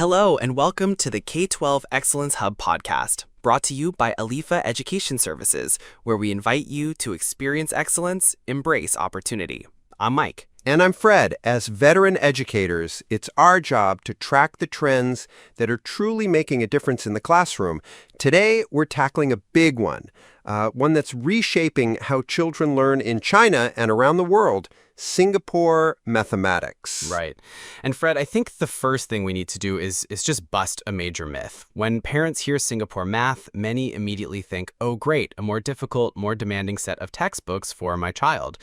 Hello, and welcome to the K12 Excellence Hub podcast, brought to you by Alifa Education Services, where we invite you to experience excellence, embrace opportunity. I'm Mike. And I'm Fred. As veteran educators, it's our job to track the trends that are truly making a difference in the classroom. Today, we're tackling a big one that's reshaping how children learn in China and around the world, Singapore mathematics. Right. And Fred, I think the first thing we need to do is just bust a major myth. When parents hear Singapore math, many immediately think, oh, great, a more difficult, more demanding set of textbooks for my child.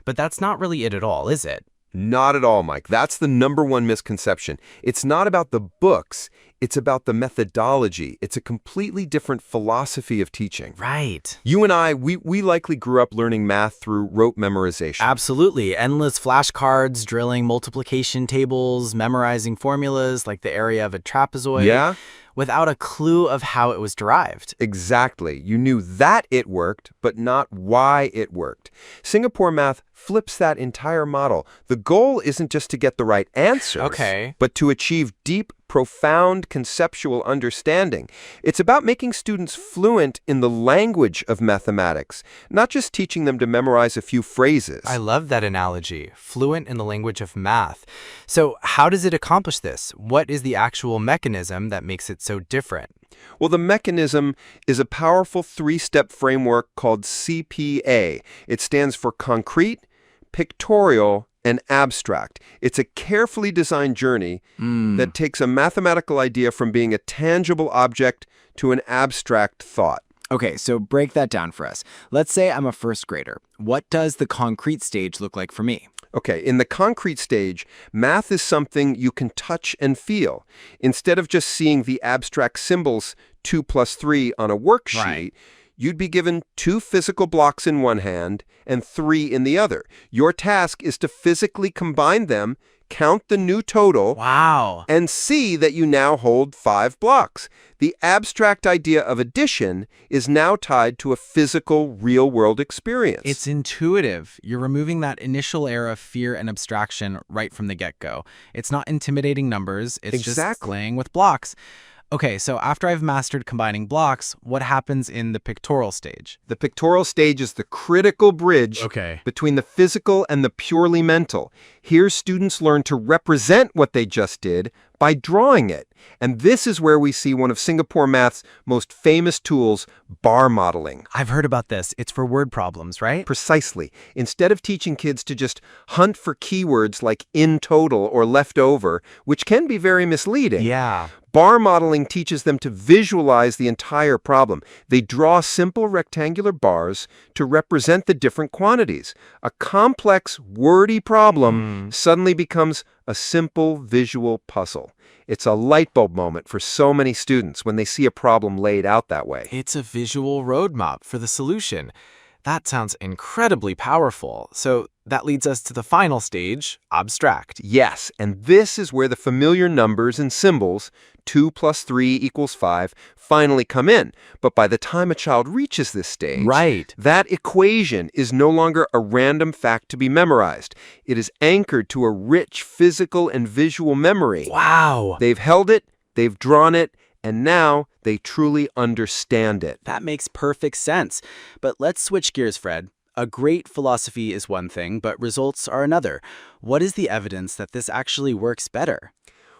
But that's not really it at all, is it? Not at all, Mike. That's the number one misconception. It's not about the books. It's about the methodology. It's a completely different philosophy of teaching. Right. You and I, we likely grew up learning math through rote memorization. Absolutely. Endless flashcards, drilling multiplication tables, memorizing formulas like the area of a trapezoid. Yeah? Without a clue of how it was derived. Exactly. You knew that it worked, but not why it worked. Singapore math flips that entire model. The goal isn't just to get the right answers, but to achieve deep, profound conceptual understanding. It's about making students fluent in the language of mathematics, not just teaching them to memorize a few phrases. I love that analogy, fluent in the language of math. So how does it accomplish this? What is the actual mechanism that makes it so different? Well, the mechanism is a powerful three-step framework called CPA. It stands for concrete, pictorial, and abstract. It's a carefully designed journey that takes a mathematical idea from being a tangible object to an abstract thought. Okay, so break that down for us. Let's say I'm a first grader. What does the concrete stage look like for me? Okay, in the concrete stage, math is something you can touch and feel. Instead of just seeing the abstract symbols 2 plus 3 on a worksheet, you'd be given 2 physical blocks in one hand and 3 in the other. Your task is to physically combine them, count the new total, and see that you now hold 5 blocks. The abstract idea of addition is now tied to a physical, real-world experience. It's intuitive. You're removing that initial layer of fear and abstraction right from the get-go. It's not intimidating numbers. It's just playing with blocks. Okay, so after I've mastered combining blocks, what happens in the pictorial stage? The pictorial stage is the critical bridge between the physical and the purely mental. Here, students learn to represent what they just did by drawing it. And this is where we see one of Singapore math's most famous tools, bar modeling. I've heard about this. It's for word problems, right? Precisely. Instead of teaching kids to just hunt for keywords like in total or left over, which can be very misleading. Bar modeling teaches them to visualize the entire problem. They draw simple rectangular bars to represent the different quantities. A complex, wordy problem suddenly becomes a simple visual puzzle. It's a light bulb moment for so many students when they see a problem laid out that way. It's a visual roadmap for the solution. That sounds incredibly powerful. So that leads us to the final stage, abstract. Yes, and this is where the familiar numbers and symbols, 2 plus 3 equals 5, finally come in. But by the time a child reaches this stage, that equation is no longer a random fact to be memorized. It is anchored to a rich physical and visual memory. They've held it, they've drawn it, and now they truly understand it. That makes perfect sense. But let's switch gears, Fred. A great philosophy is one thing, but results are another. What is the evidence that this actually works better?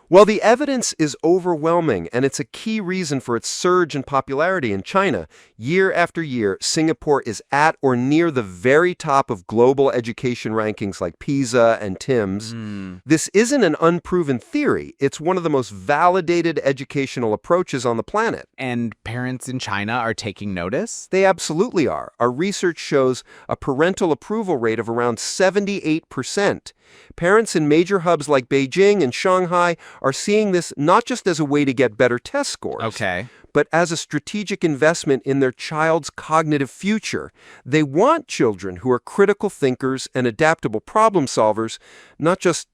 Well, the evidence is overwhelming, and it's a key reason for its surge in popularity in China. Year after year, Singapore is at or near the very top of global education rankings like PISA and TIMSS. This isn't an unproven theory. It's one of the most validated educational approaches on the planet. And parents in China are taking notice? They absolutely are. Our research shows a parental approval rate of around 78%. Parents in major hubs like Beijing and Shanghai are seeing this not just as a way to get better test scores, but as a strategic investment in their child's cognitive future. They want children who are critical thinkers and adaptable problem solvers, not just,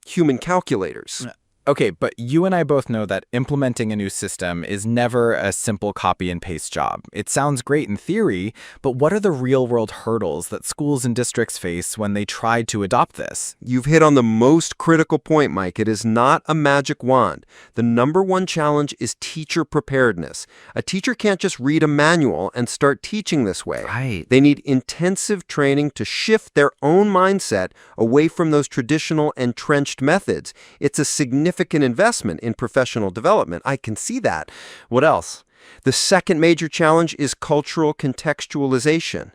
human calculators. Okay, but you and I both know that implementing a new system is never a simple copy and paste job. It sounds great in theory, but what are the real-world hurdles that schools and districts face when they try to adopt this? You've hit on the most critical point, Mike. It is not a magic wand. The number one challenge is teacher preparedness. A teacher can't just read a manual and start teaching this way. Right. They need intensive training to shift their own mindset away from those traditional entrenched methods. It's a significant investment in professional development. I can see that. What else? The second major challenge is cultural contextualization.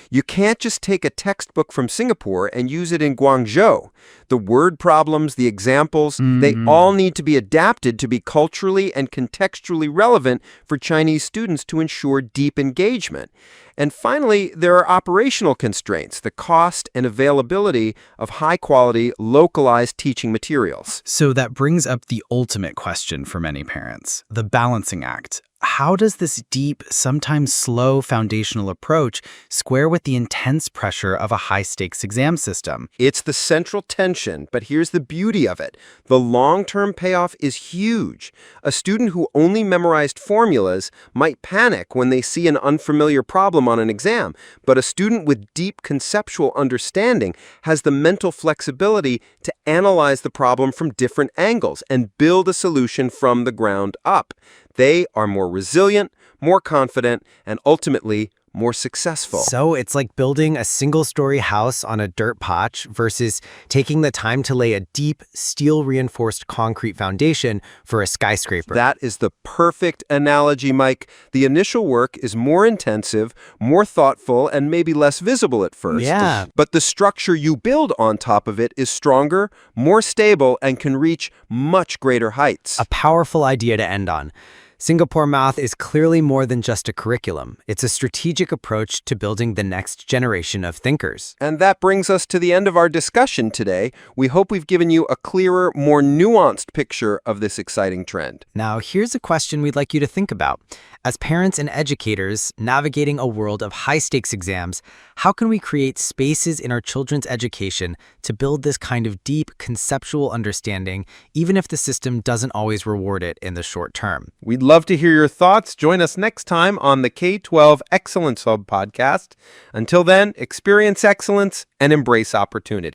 You can't just take a textbook from Singapore and use it in Guangzhou. The word problems, the examples, they all need to be adapted to be culturally and contextually relevant for Chinese students to ensure deep engagement. And finally, there are operational constraints, the cost and availability of high-quality, localized teaching materials. So that brings up the ultimate question for many parents, the balancing act. How does this deep, sometimes slow foundational approach square with the intense pressure of a high-stakes exam system? It's the central tension, but here's the beauty of it. The long-term payoff is huge. A student who only memorized formulas might panic when they see an unfamiliar problem on an exam, but a student with deep conceptual understanding has the mental flexibility to analyze the problem from different angles and build a solution from the ground up. They are more resilient, more confident, and ultimately more successful. So it's like building a single-story house on a dirt patch versus taking the time to lay a deep, steel-reinforced concrete foundation for a skyscraper. That is the perfect analogy, Mike. The initial work is more intensive, more thoughtful, and maybe less visible at first. Yeah. But the structure you build on top of it is stronger, more stable, and can reach much greater heights. A powerful idea to end on. Singapore Math is clearly more than just a curriculum. It's a strategic approach to building the next generation of thinkers. And that brings us to the end of our discussion today. We hope we've given you a clearer, more nuanced picture of this exciting trend. Now, here's a question we'd like you to think about. As parents and educators navigating a world of high-stakes exams, how can we create spaces in our children's education to build this kind of deep conceptual understanding, even if the system doesn't always reward it in the short term? We'd love to hear your thoughts. Join us next time on the K12 Excellence Hub podcast. Until then, experience excellence and embrace opportunity.